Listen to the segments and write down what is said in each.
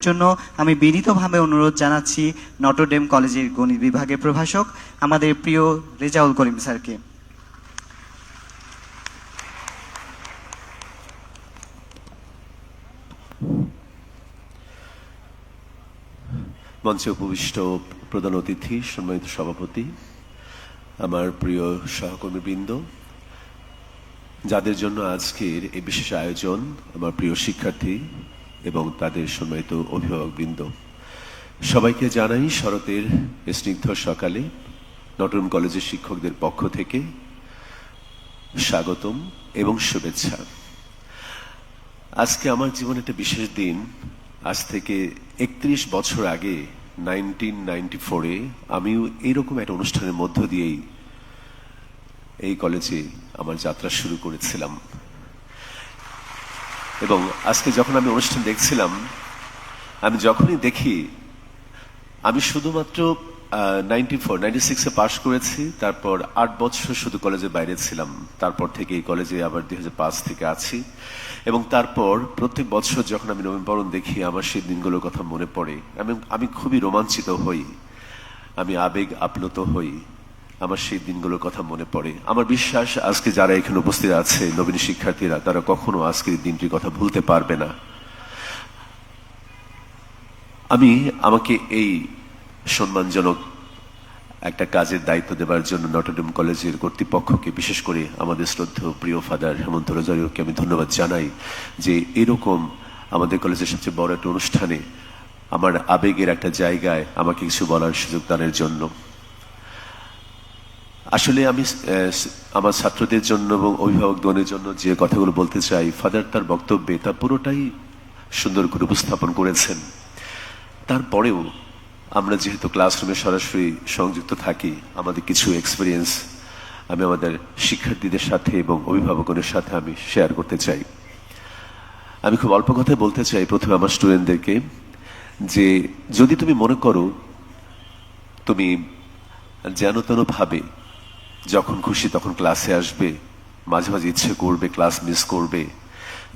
জন্য আমি বিনীতভাবে অনুরোধ জানাচ্ছি নটরডেম কলেজের গণিত বিভাগের প্রভাষক আমাদের প্রিয় রেজাউল করিম স্যারকে। মঞ্চে উপবিষ্ট প্রধান অতিথি, সম্মানিত সভাপতি, আমার প্রিয় সহকর্মীবৃন্দ, যাদের জন্য আজকের এই বিশেষ আয়োজন, আমার প্রিয় শিক্ষার্থী এবং তাদের সম্মানিত অভিভাবকবৃন্দ, সবাইকে জানাই শরতের স্নিগ্ধ সকালে নটরডেম কলেজের শিক্ষকদের পক্ষ থেকে স্বাগতম এবং শুভেচ্ছা। আজকে আমার জীবনে একটা বিশেষ দিন। আজ থেকে 31 বছর আগে 1994-এ আমিও এইরকম একটা অনুষ্ঠানের মধ্য দিয়েই এই কলেজে আমার যাত্রা শুরু করেছিলাম। এবং আজকে যখন আমি অনুষ্ঠান দেখছিলাম, আমি যখনই দেখি আমি শুধুমাত্র 96-এ পাশ করেছি, তারপর 8 বছর শুধু কলেজের বাইরে ছিলাম। তারপর থেকে এই কলেজে আবার 2005 থেকে আছি এবং তারপর প্রত্যেক বছর যখন আমি নবীনবরণ দেখি, আমার সেই দিনগুলোর কথা মনে পড়ে। আমি খুবই রোমাঞ্চিত হই, আমি আবেগ আপ্লুত হই, আমার সেই দিনগুলোর কথা মনে পড়ে। আমার বিশ্বাস আজকে যারা এখানে উপস্থিত আছে নবীন শিক্ষার্থীরা, তারা কখনো আজকের দিনটির কথা ভুলতে পারবে না। আমাকে এই সম্মানজনক একটা কাজের দায়িত্ব দেওয়ার জন্য নটরডেম কলেজের কর্তৃপক্ষকে, বিশেষ করে আমাদের শ্রদ্ধেয় প্রিয় ফাদার হেমন্ত রোজারিওকে আমি ধন্যবাদ জানাই যে এরকম আমাদের কলেজের সবচেয়ে বড় একটা অনুষ্ঠানে আমার আবেগের একটা জায়গায় আমাকে কিছু বলার সুযোগ দানের জন্য। আসলে আমি আমার ছাত্রদের জন্য এবং অভিভাবকগণের জন্য যে কথাগুলো বলতে চাই, ফাদার তার বক্তব্যে তা পুরোটাই সুন্দর করে উপস্থাপন করেছেন। তারপরেও আমরা যেহেতু ক্লাসরুমে সরাসরি সংযুক্ত থাকি, আমাদের কিছু এক্সপিরিয়েন্স আমি আমাদের শিক্ষার্থীদের সাথে এবং অভিভাবকদের সাথে আমি শেয়ার করতে চাই। আমি খুব অল্প কথায় বলতে চাই প্রথমে আমার স্টুডেন্টদেরকে যে যদি তুমি মনে করো তুমি যেন তেন ভাবে যখন খুশি তখন ক্লাসে আসবে, মাঝে মাঝে ইচ্ছে করবে ক্লাস মিস করবে,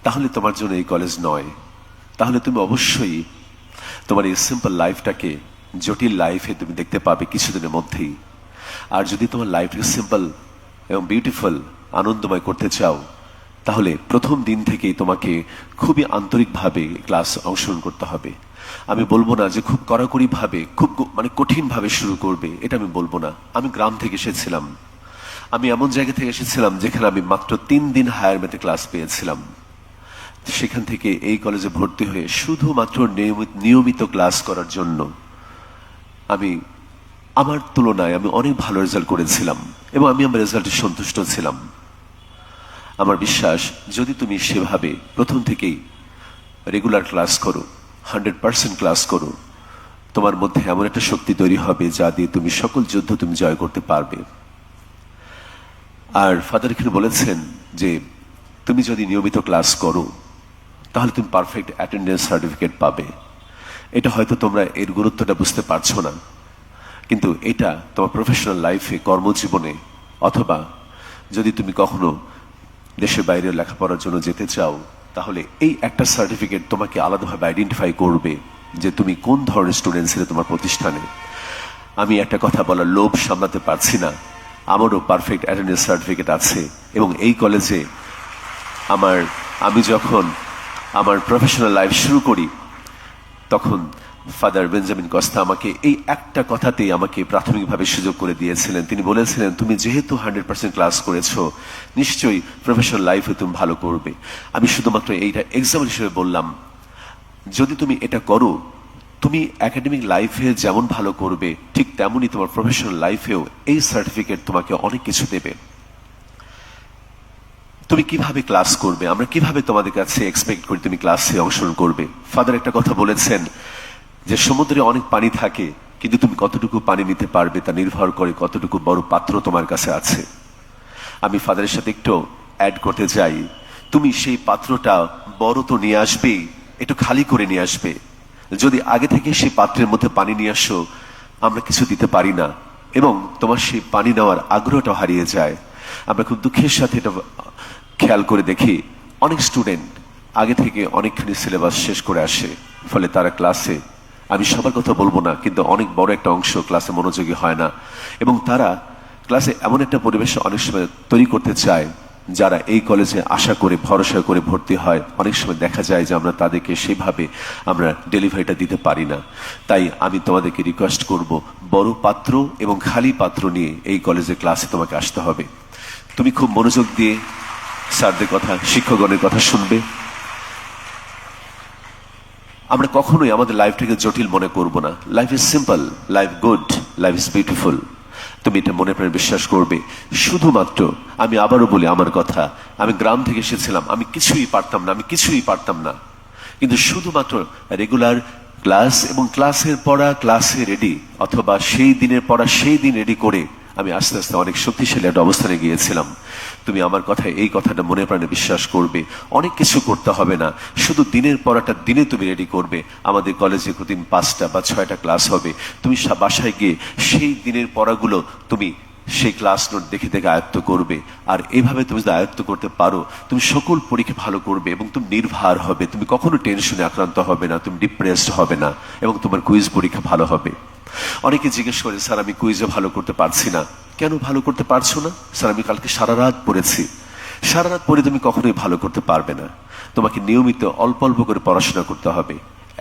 তাহলে তোমার জন্য এই কলেজ নয়। তাহলে তুমি অবশ্যই তোমার এই সিম্পল লাইফটাকে জটিল লাইফে তুমি দেখতে পাবে কিছুদিনের মধ্যেই। আর যদি তোমার লাইফটাকে সিম্পল এবং বিউটিফুল, আনন্দময় করতে চাও, তাহলে প্রথম দিন থেকেই তোমাকে খুবই আন্তরিকভাবে ক্লাস অংশগ্রহণ করতে হবে। আমি বলবো না যে খুব কড়াকড়ি ভাবে, খুব কঠিন ভাবে শুরু করবে, এটা আমি বলবো না। আমি গ্রাম থেকে এসেছিলাম, আমি এমন জায়গা থেকে এসেছিলাম যেখানে আমি মাত্র 3 দিন হায়ার ম্যাথে ক্লাস পেয়েছিলাম। সেখান থেকে এই কলেজে ভর্তি হয়ে শুধুমাত্র নিয়মিত ক্লাস করার জন্য আমার তুলনায় আমি অনেক ভালো রেজাল্ট করেছিলাম এবং আমি আমার রেজাল্টে সন্তুষ্ট ছিলাম। আমার বিশ্বাস যদি তুমি সেভাবে প্রথম থেকেই রেগুলার ক্লাস করো, 100% ক্লাস করো, তোমার মধ্যে এমন একটা শক্তি তৈরি হবে যা দিয়ে তুমি সকল যুদ্ধ তুমি জয় করতে পারবে। আর ফাদার এখানে বলেছেন যে তুমি যদি নিয়মিত ক্লাস করো তাহলে তুমি পারফেক্ট অ্যাটেন্ডেন্স সার্টিফিকেট পাবে। এটা হয়তো তোমরা এর গুরুত্বটা বুঝতে পারছো না, কিন্তু এটা তোমার প্রফেশনাল লাইফে, কর্মজীবনে, অথবা যদি তুমি কখনো দেশের বাইরে লেখাপড়ার জন্য যেতে চাও, তাহলে এই একটা সার্টিফিকেট তোমাকে আলাদাভাবে আইডেন্টিফাই করবে যে তুমি কোন ধরনের স্টুডেন্ট ছিলে তোমার প্রতিষ্ঠানে। আমি একটা কথা বলার লোভ সামলাতে পারছি না, আমারও পারফেক্ট অ্যাটেন্ডেন্স সার্টিফিকেট আছে এবং এই কলেজে আমি যখন আমার প্রফেশনাল লাইফ শুরু করি, তখন ফাদার বেঞ্জামিন কস্তা আমাকে এই একটা কথাতেই আমাকে প্রাথমিকভাবে সুযোগ করে দিয়েছিলেন। তিনি বলেছিলেন, তুমি যেহেতু 100% ক্লাস করেছো, নিশ্চয়ই প্রফেশনাল লাইফে তুমি ভালো করবে। আমি শুধুমাত্র এইটা এক্সাম্পল হিসেবে বললাম, যদি তুমি এটা করো, তুমি একাডেমিক লাইফে যেমন ভালো করবে, ঠিক তেমনই তোমার প্রফেশনাল লাইফেও এই সার্টিফিকেট তোমাকে অনেক কিছু দেবে। তুমি কিভাবে ক্লাস করবে, আমরা কিভাবে তোমাদের কাছে এক্সপেক্ট করি তুমি ক্লাসে অংশগ্রহণ করবে। ফাদার একটা কথা বলেছেন যে সমুদ্রে অনেক পানি থাকে, কিন্তু তুমি কতটুকু পানি নিতে পারবে তা নির্ভর করে কতটুকু বড় পাত্র তোমার কাছে আছে। আমি ফাদারের সাথে একটু অ্যাড করতে চাই, তুমি সেই পাত্রটা বড় তো নিয়ে আসবেই, একটু খালি করে নিয়ে আসবে। যদি আগে থেকে সেই পাত্রের মধ্যে পানি নিয়ে আসো, আমরা কিছু দিতে পারি না এবং তোমার সেই পানি নেওয়ার আগ্রহটা হারিয়ে যায়। আমরা খুব দুঃখের সাথে এটা খেয়াল করে দেখি, অনেক স্টুডেন্ট আগে থেকে অনেকখানি সিলেবাস শেষ করে আসে, ফলে তারা ক্লাসে, আমি সবার কথা বলবো না, কিন্তু অনেক বড় একটা অংশ ক্লাসে মনোযোগী হয় না, এবং তারা ক্লাসে এমন একটা পরিবেশ অনেক সময় তৈরি করতে চায়, যারা এই কলেজে আশা করে ভরসা করে ভর্তি হয়, অনেক সময় দেখা যায় যে আমরা তাদেরকে সেভাবে আমরা ডেলিভারিটা দিতে পারি না। তাই আমি তোমাদেরকে রিকোয়েস্ট করব, বড় পাত্র এবং খালি পাত্র নিয়ে এই কলেজে ক্লাসে তোমাকে আসতে হবে। তুমি খুব মনোযোগ দিয়ে স্যারদের কথা, শিক্ষকগণের কথা শুনবে। আমরা কখনোই আমাদের লাইফটাকে জটিল মনে করব না। Life is simple, life good, life is beautiful. তুমি এটা মনে প্রাণে বিশ্বাস করবে। শুধুমাত্র আমি আবারও বলি আমার কথা, আমি গ্রাম থেকে এসেছিলাম, আমি কিছুই পারতাম না, কিন্তু শুধুমাত্র রেগুলার ক্লাস এবং ক্লাসের পড়া ক্লাসে রেডি, অথবা সেই দিনের পড়া সেই দিন রেডি করে আমি আস্তে আস্তে অনেক শক্তিশালী একটা অবস্থানে গিয়েছিলাম। তুমি আমার কথা, এই কথাটা মনে প্রাণে বিশ্বাস করবে। অনেক কিছু করতে হবে না, শুধু দিনের পড়াটা দিনে তুমি রেডি করবে। আমাদের কলেজে প্রতিদিন 5টা বা 6টা ক্লাস হবে। তুমি বাসায় গিয়ে সেই দিনের পড়াগুলো তুমি সেই ক্লাস নোট দেখে দেখে আয়ত্ত করবে। আর এইভাবে তুমি যদি আয়ত্ত করতে পারো, তুমি সকল পরীক্ষা ভালো করবে এবং তুমি নির্ভার হবে। তুমি কখনো টেনশনে আক্রান্ত হবে না, তুমি ডিপ্রেসড হবে না, এবং তোমার কুইজ পরীক্ষা ভালো হবে। অনেকে জিজ্ঞেস করে, স্যার আমি কুইজে ভালো করতে পারছি না। কেন ভালো করতে পারছো না? স্যার আমি কালকে সারা রাত পড়েছি। সারা রাত পড়ে তুমি কখনোই ভালো করতে পারবে না। তোমাকে নিয়মিত অল্প অল্প করে পড়াশোনা করতে হবে।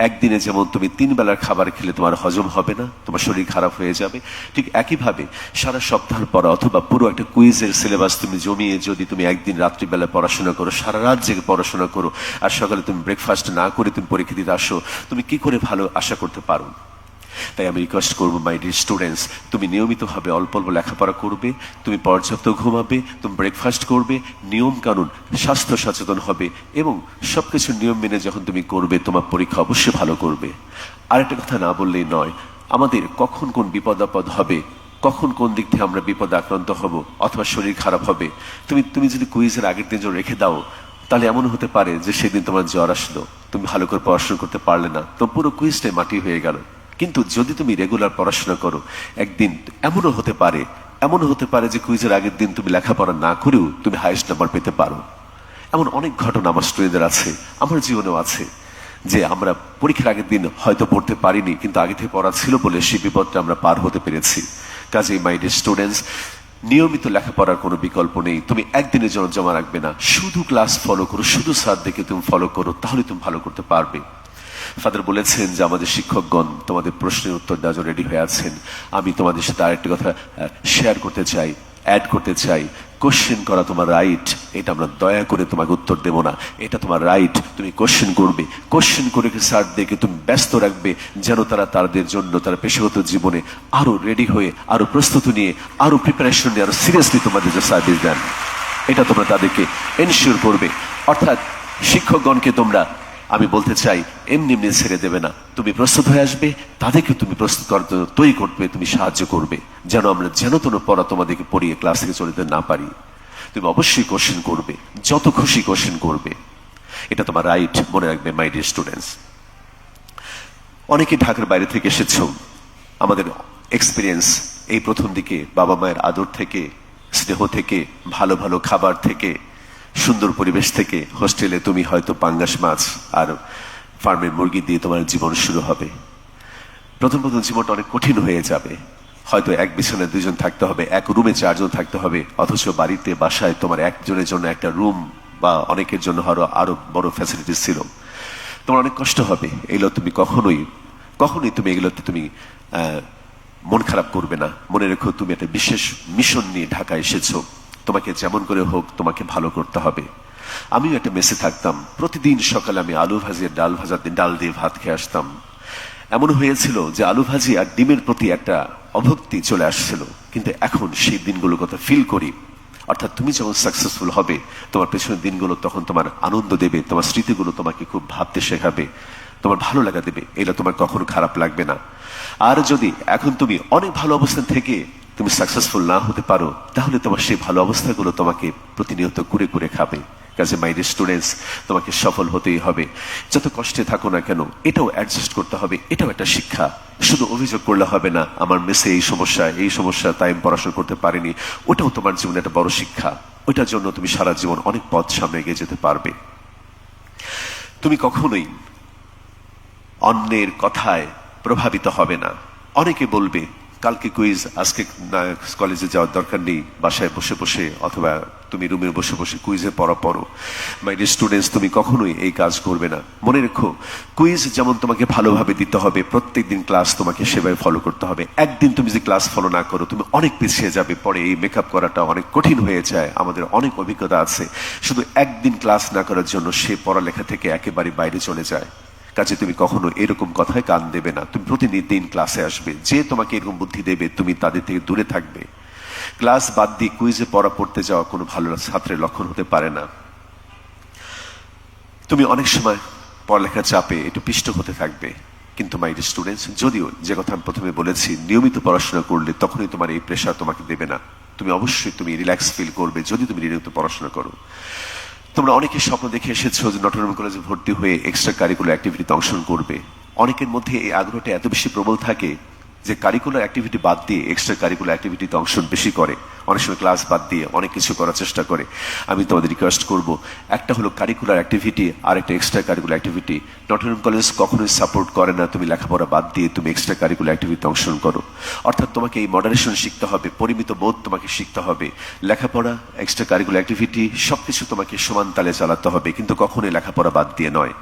একদিনে যেমন তুমি 3 বেলার খাবার খেলে তোমার হজম হবে না, তোমার শরীর খারাপ হয়ে যাবে, ঠিক একইভাবে সারা সপ্তাহের পড়া অথবা পুরো একটা কুইজের সিলেবাস তুমি জমিয়ে যদি তুমি একদিন রাত্রিবেলা পড়াশোনা করো, সারা রাত জেগে পড়াশোনা করো, আর সকালে তুমি ব্রেকফাস্ট না করে তুমি পরীক্ষা দিতে আসো, তুমি কি করে ভালো আশা করতে পারো? তাই আমি রিকোয়েস্ট করবো, মাই ডিয়ার স্টুডেন্টস, তুমি নিয়মিতভাবে অল্প অল্প লেখাপড়া করবে, তুমি পর্যাপ্ত ঘুমাবে, তুমি ব্রেকফাস্ট করবে, নিয়ম কানুন, স্বাস্থ্য সচেতন হবে, এবং সবকিছু নিয়ম মেনে যখন তুমি করবে, তোমার পরীক্ষা অবশ্যই ভালো করবে। আরেকটা কথা না বললেই নয়, আমাদের কখন কোন বিপদ আপদ হবে, কখন কোন দিক থেকে আমরা বিপদে আক্রান্ত হব অথবা শরীর খারাপ হবে, তুমি যদি কুইজের আগের দিন জন্য রেখে দাও, তাহলে এমন হতে পারে যে সেদিন তোমার জ্বর আসলো, তুমি ভালো করে পড়াশোনা করতে পারলে না, তো পুরো কুইজটাই মাটি হয়ে গেল। কিন্তু যদি তুমি রেগুলার পড়াশোনা করো, একদিন এমনও হতে পারে যে কুইজের আগের দিন তুমি লেখাপড়া না করেও তুমি হাইয়েস্ট নাম্বার পেতে পারো। এমন অনেক ঘটনা আমার স্টুডেন্টদের আছে, আমার জীবনেও আছে, যে আমরা পরীক্ষার আগের দিন হয়তো পড়তে পারিনি, কিন্তু আগে থেকে পড়া ছিল বলে সেই বিপদটা আমরা পার হতে পেরেছি। কাজেই মাই ডিয়ার স্টুডেন্টস, নিয়মিত লেখাপড়ার কোনো বিকল্প নেই। তুমি একদিনের জন্য জমা রাখবে না, শুধু ক্লাস ফলো করো, শুধু স্যার দেখে তুমি ফলো করো, তাহলে তুমি ভালো করতে পারবে। ফাদার বলেছেন যে আমাদের শিক্ষকগণ তোমাদের প্রশ্নের উত্তর দেওয়ার জন্য রেডি হয়ে আছেন। আমি তোমাদের সাথে আরেকটি কথা শেয়ার করতে চাই, অ্যাড করতে চাই। কোশ্চেন করা তোমার রাইট, এটা আমরা দয়া করে তোমাকে উত্তর দেব না, এটা তোমার রাইট। তুমি কোশ্চেন করবে, কোশ্চেন করে স্যার দেখে তুমি ব্যস্ত রাখবে, যেন তারা তাদের জন্য তারা পেশাগত জীবনে আরো রেডি হয়ে, আরো প্রস্তুতি নিয়ে, আরো প্রিপারেশন নিয়ে, আরো সিরিয়াসলি তোমাদের যে সার্ভিস দেন, এটা তোমরা তাদেরকে এনশিওর করবে। অর্থাৎ শিক্ষকগণকে তোমরা, আমি বলতে চাই, এমনি ছেড়ে দেবে না। তুমি প্রস্তুত হয়ে আসবে, তাদেরকে তুমি প্রস্তুত করার জন্য তৈরি করবে, তুমি সাহায্য করবে, যেন আমরা যেন কোনো পড়া তোমাদেরকে পড়িয়ে ক্লাস থেকে চলে যেতে না পারি। তুমি অবশ্যই কোশ্চেন করবে, যত খুশি কোশ্চেন করবে, এটা তোমার রাইট, মনে রাখবে মাই ডিয়ার স্টুডেন্টস। অনেকে ঢাকার বাইরে থেকে এসেছ। আমাদের এক্সপিরিয়েন্স এই প্রথম দিকে বাবা মায়ের আদর থেকে, স্নেহ থেকে, ভালো ভালো খাবার থেকে, সুন্দর পরিবেশ থেকে, হোস্টেলে তুমি হয়তো পাঙ্গাস মাছ আর ফার্মের মুরগি দিয়ে তোমার জীবন শুরু হবে। প্রথম জীবনটা অনেক কঠিন হয়ে যাবে। হয়তো এক বিছানায় 2 জন থাকতে হবে, এক রুমে 4 জন থাকতে হবে, অথচ বাড়িতে বাসায় তোমার একজনের জন্য একটা রুম বা অনেকের জন্য আরো বড় ফ্যাসিলিটিস ছিল। তোমার অনেক কষ্ট হবে। এগুলো তুমি কখনোই তুমি এগুলোতে তুমি মন খারাপ করবে না। মনে রেখো, তুমি একটা বিশেষ মিশন নিয়ে ঢাকা এসেছো, তোমাকে যেমন করে হোক তোমাকে ভালো করতে হবে। আমিও একটা মেসে থাকতাম, প্রতিদিন সকালে আমি আলু ভাজি আর ডাল দিয়ে ভাত খেয়ে আসতাম। এমন হয়েছিল যে আলু ভাজি আর ডিমের প্রতি একটা অভক্তি চলে আসছিল, কিন্তু এখন সেই দিনগুলোর কথা ফিল করি। অর্থাৎ তুমি যখন সাকসেসফুল হবে, তোমার পেছনের দিনগুলো তখন তোমার আনন্দ দেবে, তোমার স্মৃতিগুলো তোমাকে খুব ভাবতে শেখাবে, তোমার ভালো লাগা দেবে, এটা তোমার কখনো খারাপ লাগবে না। আর যদি এখন তুমি অনেক ভালো অবস্থান থেকে তুমি সাকসেসফুল না হতে পারো, তাহলে তোমার সেই ভালো অবস্থাগুলো তোমাকে প্রতিনিয়ত কুরে কুরে খাবে। কাজে মাই ডিয়ার স্টুডেন্টস, তোমাকে সফল হতেই হবে। যত কষ্টে থাকো না কেন, এটাও অ্যাডজাস্ট করতে হবে, এটাও একটা শিক্ষা। শুধু অভিযোগ করলে হবে না, আমার মেসে এই সমস্যা, তাই আমি পড়াশোনা করতে পারিনি। ওটাও তোমার জীবনে একটা বড় শিক্ষা। ওইটার জন্য তুমি সারা জীবন অনেক পথ সামনে এগিয়ে যেতে পারবে। তুমি কখনোই অন্যের কথায় প্রভাবিত হবে না। অনেকে বলবে কালকে কুইজ, আজকে কলেজে যাওয়ার দরকার নেই, বাসায় বসে বসে অথবা তুমি রুমে বসে বসে কুইজে পড়ো। মাই ডিয়ার স্টুডেন্টস, তুমি কখনোই এই কাজ করবে না। মনে রেখো, কুইজ যেমন তোমাকে ভালোভাবে দিতে হবে, প্রত্যেকদিন ক্লাস তোমাকে সেভাবে ফলো করতে হবে। একদিন তুমি যদি ক্লাস ফলো না করো, তুমি অনেক পিছিয়ে যাবে। পরে এই মেকআপ করাটা অনেক কঠিন হয়ে যায়। আমাদের অনেক অভিজ্ঞতা আছে, শুধু একদিন ক্লাস না করার জন্য সে পড়ালেখা থেকে একেবারে বাইরে চলে যায়। কাজে তুমি কখনো এরকম কথায় কান দেবে না। তুমি প্রতিদিন ক্লাসে আসবে। যে তোমাকে এরকম বুদ্ধি দেবে, তুমি তাদের থেকে দূরে থাকবে। ক্লাস বাদ দিয়ে কুইজে পড়তে যাওয়া কোনো ভালো ছাত্রের লক্ষণ হতে পারে না। তুমি অনেক সময় পড়ালেখার চাপে একটু পিষ্ট হতে থাকবে, কিন্তু মাই ডিয়ার স্টুডেন্টস, যদিও যে কথা আমি প্রথমে বলেছি, নিয়মিত পড়াশোনা করলে তখনই তোমার এই প্রেশার তোমাকে দেবে না। তুমি অবশ্যই তুমি রিল্যাক্স ফিল করবে যদি তুমি নিয়মিত পড়াশোনা করো। তোমরা অনেকে স্বপ্ন দেখে এসেছো যে নটরডেম কলেজে ভর্তি হয়ে এক্সট্রা কারিকুলার অ্যাক্টিভিটিতে অংশগ্রহণ করবে। অনেকের মধ্যে এই আগ্রহটা এত বেশি প্রবল থাকে যে কারিকুলার অ্যাক্টিভিটি বাদ দিয়ে এক্সট্রা কারিকুলার অ্যাক্টিভিটিতে অংশগ্রহণ বেশি করে। অনেক সময় ক্লাস বাদ দিয়ে অনেক কিছু করার চেষ্টা করে। আমি তোমাদের রিকোয়েস্ট করব, একটা হলো কারিকুলার অ্যাক্টিভিটি আর একটা extra curricular activity. Notre Dame college কখনোই সাপোর্ট করে না তুমি লেখাপড়া বাদ দিয়ে তুমি এক্সট্রা কারিকুলার অ্যাক্টিভিটিতে অংশগ্রহণ করো। অর্থাৎ তোমাকে এই মডারেশন শিখতে হবে, পরিমিত বোধ তোমাকে শিখতে হবে। লেখাপড়া, এক্সট্রা কারিকুলার অ্যাক্টিভিটি সবকিছু তোমাকে সমান তালে চালাতে হবে, কিন্তু কখনোই লেখাপড়া বাদ দিয়ে নয়।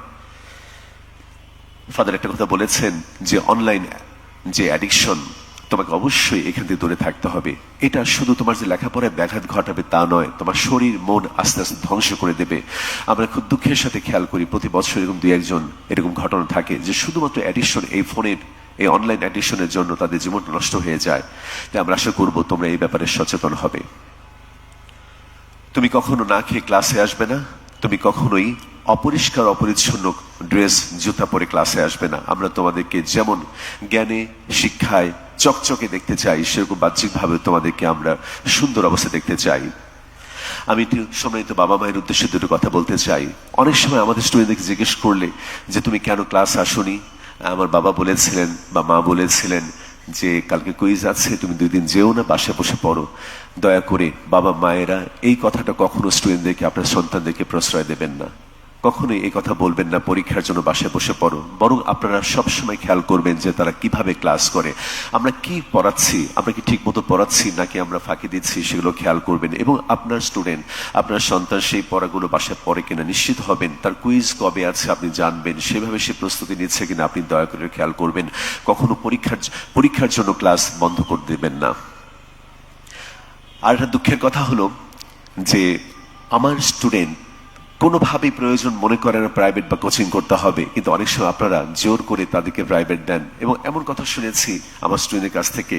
ফাদার একটা কথা বলেছেন যে অনলাইন যে অ্যাডিকশন, তোমাকে অবশ্যই এখান থেকে দূরে থাকতে হবে। এটা শুধু তোমার যে লেখাপড়ায় ব্যাঘাত ঘটাবে তা নয়, তোমার শরীর মন আস্তে আস্তে ধ্বংস করে দেবে। আমরা খুব দুঃখের সাথে খেয়াল করি, প্রতি বছর এরকম দুই একজন এরকম ঘটনা থাকে যে শুধুমাত্র অ্যাডিকশন, এই ফোনের এই অনলাইন অ্যাডিকশনের জন্য তাদের জীবন নষ্ট হয়ে যায়। তাই আমরা আশা করবো তোমরা এই ব্যাপারে সচেতন হবে। তুমি কখনো না খেয়ে ক্লাসে আসবে না। তুমি কখনোই অপরিষ্কার অপরিচ্ছন্ন ড্রেস জুতা পরে ক্লাসে আসবে না। আমরা তোমাদেরকে যেমন জ্ঞানে শিক্ষায় চকচকে দেখতে চাই, সেরকম বাহ্যিকভাবে তোমাদেরকে আমরা সুন্দর অবস্থায় দেখতে চাই। আমি একটু সম্মানিত বাবা মায়ের উদ্দেশ্যে দুটো কথা বলতে চাই। অনেক সময় আমাদের স্টুডেন্টদেরকে জিজ্ঞেস করলে যে তুমি কেন ক্লাস আসোনি, আমার বাবা বলেছিলেন বা মা বলেছিলেন যে কালকে কুইজ আছে, তুমি 2 দিন যেও না, বাসায় বসে পড়ো। দয়া করে বাবা মায়েরা এই কথাটা কখনো স্টুডেন্টদেরকে, আপনার সন্তানদেরকে প্রশ্রয় দেবেন না। কখনোই এই কথা বলবেন না পরীক্ষার জন্য বাসায় বসে পড়ো। বরং আপনারা সবসময় খেয়াল করবেন যে তারা কিভাবে ক্লাস করে, আমরা কি পড়াচ্ছি, আমরা কি ঠিক মতো পড়াচ্ছি নাকি আমরা ফাঁকি দিচ্ছি, সেগুলো খেয়াল করবেন। এবং আপনার স্টুডেন্ট, আপনার সন্তান সেই পড়াগুলো বাসায় পড়ে কিনা নিশ্চিত হবেন। তার কুইজ কবে আছে আপনি জানবেন, সেভাবে সে প্রস্তুতি নিচ্ছে কিনা আপনি দয়া করে খেয়াল করবেন। কখনো পরীক্ষার জন্য ক্লাস বন্ধ করে দেবেন না। আর একটা দুঃখের কথা হলো যে আমার স্টুডেন্ট কোনোভাবেই প্রয়োজন মনে করে না প্রাইভেট বা কোচিং করতে হবে, কিন্তু অনেক সময় আপনারা জোর করে তাদেরকে প্রাইভেট দেন। এবং এমন কথা শুনেছি আমার স্টুডেন্টের কাছ থেকে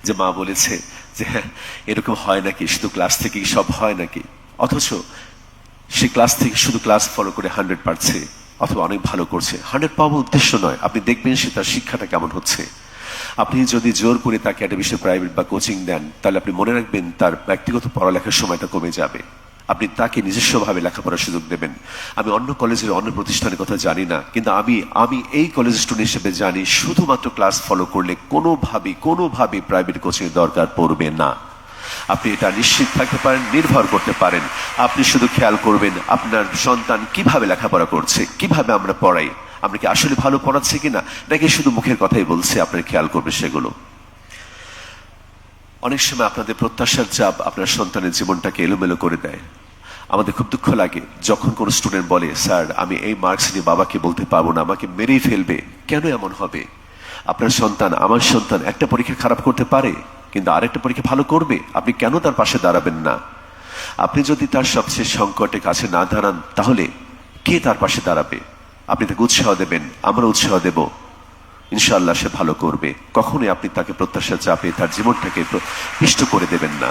যে মা বলেছে যে হ্যাঁ এরকম হয় নাকি, শুধু ক্লাস থেকেই সব হয় নাকি। অথচ সে ক্লাস থেকে শুধু ক্লাস ফলো করে 100 পাচ্ছে অথবা অনেক ভালো করছে। 100 পাওয়া উদ্দেশ্য নয়, আপনি দেখবেন সে তার শিক্ষাটা কেমন হচ্ছে। আপনি যদি জোর করে তাকে একটা বিষয়ে প্রাইভেট বা কোচিং দেন, তাহলে আপনি মনে রাখবেন তার ব্যক্তিগত পড়ালেখার সময়টা কমে যাবে। আপনি তাকে নিজস্বভাবে লেখাপড়ার সুযোগ দেবেন। আমি অন্য কলেজের অন্য প্রতিষ্ঠানের কথা জানি না, কিন্তু আমি এই কলেজ স্টুডেন্ট হিসেবে জানি শুধুমাত্র ক্লাস ফলো করলে কোনোভাবেই প্রাইভেট কোচিং দরকার পড়বে না। আপনি এটা নিশ্চিত থাকতে পারেন, নির্ভর করতে পারেন। আপনি শুধু খেয়াল করবেন আপনার সন্তান কিভাবে লেখাপড়া করছে, কিভাবে আমরা পড়াই, আমরা কি আসলে ভালো পড়াচ্ছি কিনা নাকি শুধু মুখের কথাই বলছে, আপনার খেয়াল করবে সেগুলো। অনেক সময় আপনাদের প্রত্যাশার চাপ আপনার সন্তানের জীবনটাকে এলোমেলো করে দেয়। আমাদের খুব দুঃখ লাগে যখন কোনো স্টুডেন্ট বলে স্যার আমি এই মার্কস নিয়ে বাবাকে বলতে পারবো না, আমাকে মেরেই ফেলবে। কেন এমন হবে? আপনার সন্তান, আমার সন্তান একটা পরীক্ষা খারাপ করতে পারে কিন্তু আরেকটা পরীক্ষা ভালো করবে। আপনি কেন তার পাশে দাঁড়াবেন না? আপনি যদি তার সবচেয়ে সংকটের কাছে না দাঁড়ান, তাহলে কে তার পাশে দাঁড়াবে? আপনি তাকে উৎসাহ দেবেন, আমরা উৎসাহ দেব, ইনশাআল্লাহ সে ভালো করবে। কখনোই আপনি তাকে প্রত্যাশা চাপে তার জীবনটাকে পিষ্ট করে দেবেন না।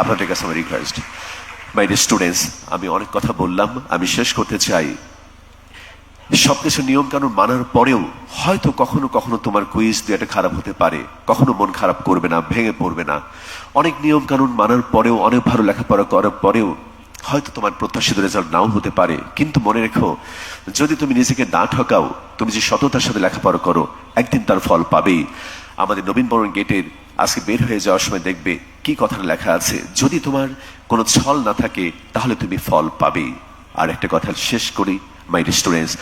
আপনাদের কাছে আমার রিকোয়েস্ট, মাই ডিয়ার স্টুডেন্টস, আমি অনেক কথা বললাম, আমি শেষ করতে চাই। সবকিছু নিয়ম কানুন মানার পরেও হয়তো কখনো তোমার কুইজ দিয়ে একটা খারাপ হতে পারে। কখনো মন খারাপ করবে না, ভেঙে পড়বে না। অনেক নিয়ম কানুন মানার পরেও, অনেক ভালো লেখাপড়া করার পরেও হয়তো তোমার প্রত্যাশিত রেজাল্ট নাও হতে পারে। কিন্তু মনে রেখো, যদি তুমি নিজেকে না ঠকাও, তুমি যে সততার সাথে লেখাপড়া করো, একদিন তার ফল পাবেই। আমাদের নবীনবরণ গেটের আজকে বের হয়ে যাওয়ার সময় দেখবে কি কথাটা লেখা আছে, যদি তোমার কোনো ছল না থাকে তাহলে তুমি ফল পাবেই। আর একটা কথা শেষ করি, মাই স্টুডেন্টস,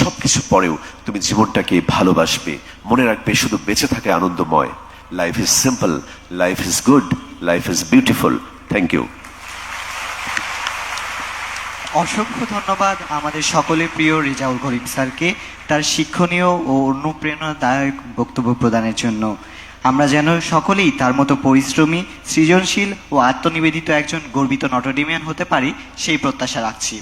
সবকিছু পরেও তুমি জীবনটাকে ভালোবাসবে। মনে রাখবে শুধু বেঁচে থাকে আনন্দময়। Life is simple, life is good, life is beautiful. Thank you. অসংখ্য ধন্যবাদ আমাদের সকলের প্রিয় রেজাউল করিম স্যারকে তার শিক্ষণীয় ও অনুপ্রেরণাদায়ক বক্তব্য প্রদানের জন্য। আমরা যেন সকলেই তার মতো পরিশ্রমী, সৃজনশীল ও আত্মনিবেদিত একজন গর্বিত নটরডেমিয়ান হতে পারি সেই প্রত্যাশা রাখছি।